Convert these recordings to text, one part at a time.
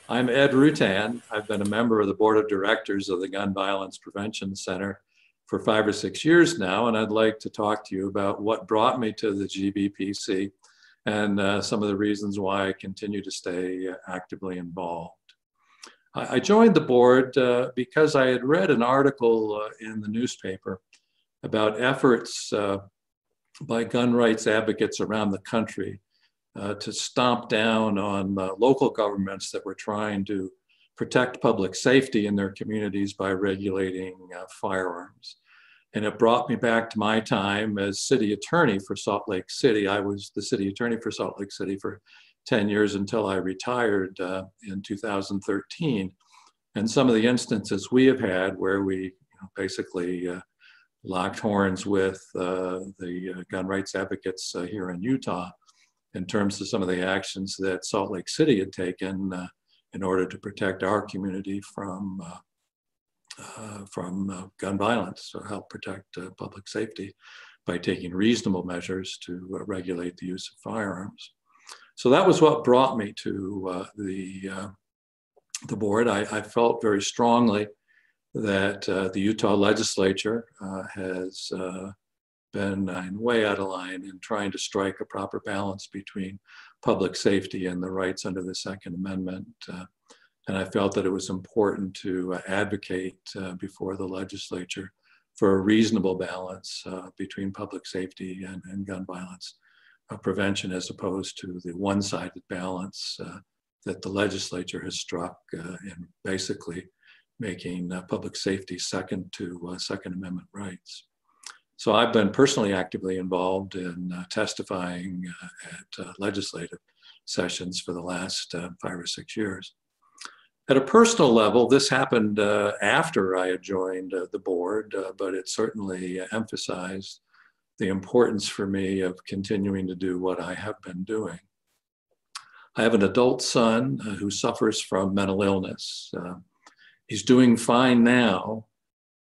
I'm Ed Rutan. I've been a member of the board of directors of the Gun Violence Prevention Center for 5 or 6 years now, and I'd like to talk to you about what brought me to the GVPC and some of the reasons why I continue to stay actively involved. I joined the board because I had read an article in the newspaper about efforts by gun rights advocates around the country to stomp down on local governments that were trying to protect public safety in their communities by regulating firearms. And it brought me back to my time as city attorney for Salt Lake City. I was the city attorney for Salt Lake City for 10 years until I retired in 2013. And some of the instances we have had where we basically locked horns with the gun rights advocates here in Utah in terms of some of the actions that Salt Lake City had taken in order to protect our community from gun violence, or help protect public safety by taking reasonable measures to regulate the use of firearms. So that was what brought me to the board. I felt very strongly that the Utah legislature has been way out of line in trying to strike a proper balance between public safety and the rights under the Second Amendment. And I felt that it was important to advocate before the legislature for a reasonable balance between public safety and gun violence prevention, as opposed to the one-sided balance that the legislature has struck in basically making public safety second to Second Amendment rights. So I've been personally actively involved in testifying at legislative sessions for the last 5 or 6 years. At a personal level, this happened after I had joined the board, but it certainly emphasized the importance for me of continuing to do what I have been doing. I have an adult son who suffers from mental illness. He's doing fine now,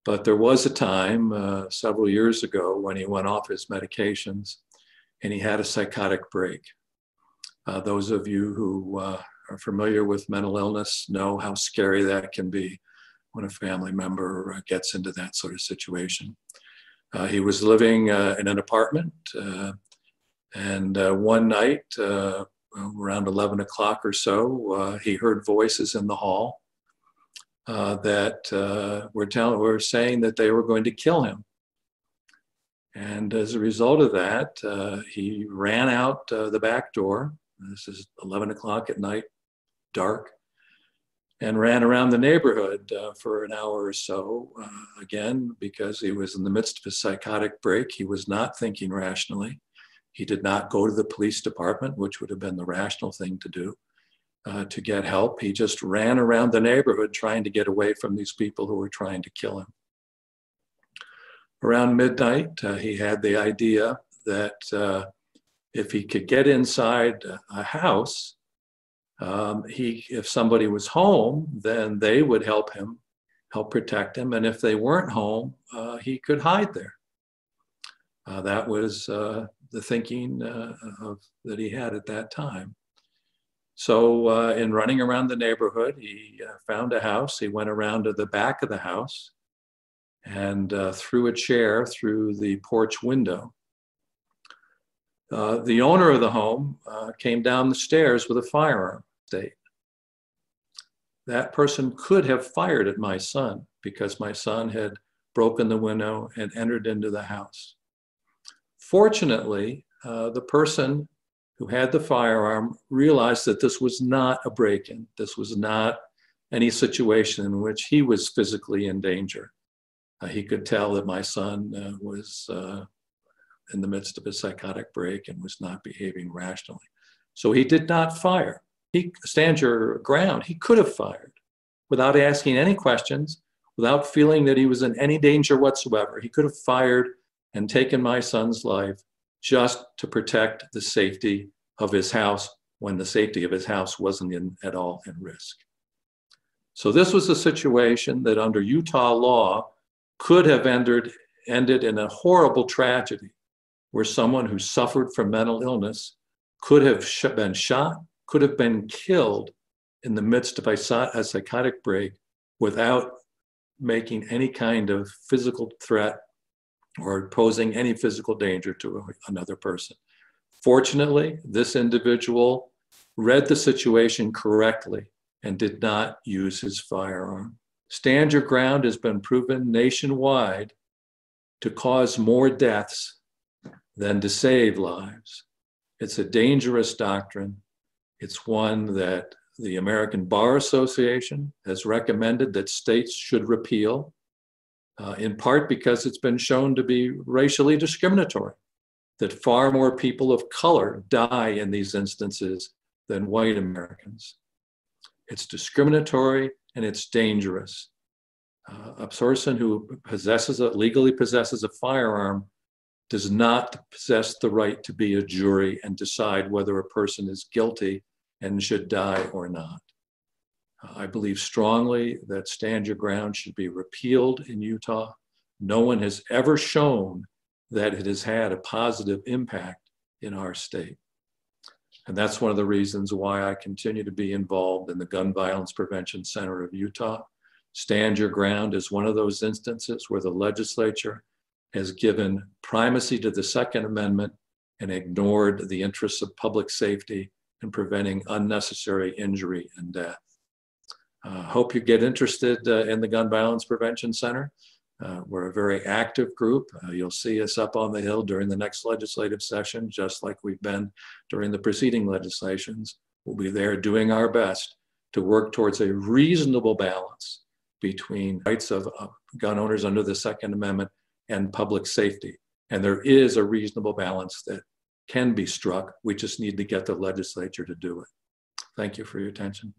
but there was a time several years ago when he went off his medications and he had a psychotic break. Those of you who are familiar with mental illness know how scary that can be when a family member gets into that sort of situation. He was living in an apartment, and one night, around 11 o'clock or so, he heard voices in the hall that were saying that they were going to kill him. And as a result of that, he ran out the back door. This is 11 o'clock at night, dark, and ran around the neighborhood for an hour or so. Again, because he was in the midst of a psychotic break, he was not thinking rationally. He did not go to the police department, which would have been the rational thing to do, to get help. He just ran around the neighborhood trying to get away from these people who were trying to kill him. Around midnight, he had the idea that if he could get inside a house, if somebody was home, then they would help protect him. And if they weren't home, he could hide there. That was the thinking that he had at that time. So in running around the neighborhood, he found a house. He went around to the back of the house and threw a chair through the porch window. The owner of the home came down the stairs with a firearm. That person could have fired at my son because my son had broken the window and entered into the house. Fortunately, the person who had the firearm realized that this was not a break-in. This was not any situation in which he was physically in danger. He could tell that my son was in the midst of a psychotic break and was not behaving rationally. So he did not fire. Stand your ground. He could have fired without asking any questions, without feeling that he was in any danger whatsoever. He could have fired and taken my son's life just to protect the safety of his house when the safety of his house wasn't at all in risk. So this was a situation that under Utah law could have ended in a horrible tragedy where someone who suffered from mental illness could have been shot, could have been killed in the midst of a psychotic break without making any kind of physical threat or posing any physical danger to another person. Fortunately, this individual read the situation correctly and did not use his firearm. Stand your ground has been proven nationwide to cause more deaths than to save lives. It's a dangerous doctrine. It's one that the American Bar Association has recommended that states should repeal, in part because it's been shown to be racially discriminatory, that far more people of color die in these instances than white Americans. It's discriminatory and it's dangerous. A person who legally possesses a firearm does not possess the right to be a jury and decide whether a person is guilty and should die or not. I believe strongly that Stand Your Ground should be repealed in Utah. No one has ever shown that it has had a positive impact in our state. And that's one of the reasons why I continue to be involved in the Gun Violence Prevention Center of Utah. Stand Your Ground is one of those instances where the legislature has given primacy to the Second Amendment and ignored the interests of public safety and preventing unnecessary injury and death. Hope you get interested in the Gun Violence Prevention Center. We're a very active group. You'll see us up on the Hill during the next legislative session, just like we've been during the preceding legislations. We'll be there doing our best to work towards a reasonable balance between rights of gun owners under the Second Amendment and public safety. And there is a reasonable balance that can be struck. We just need to get the legislature to do it. Thank you for your attention.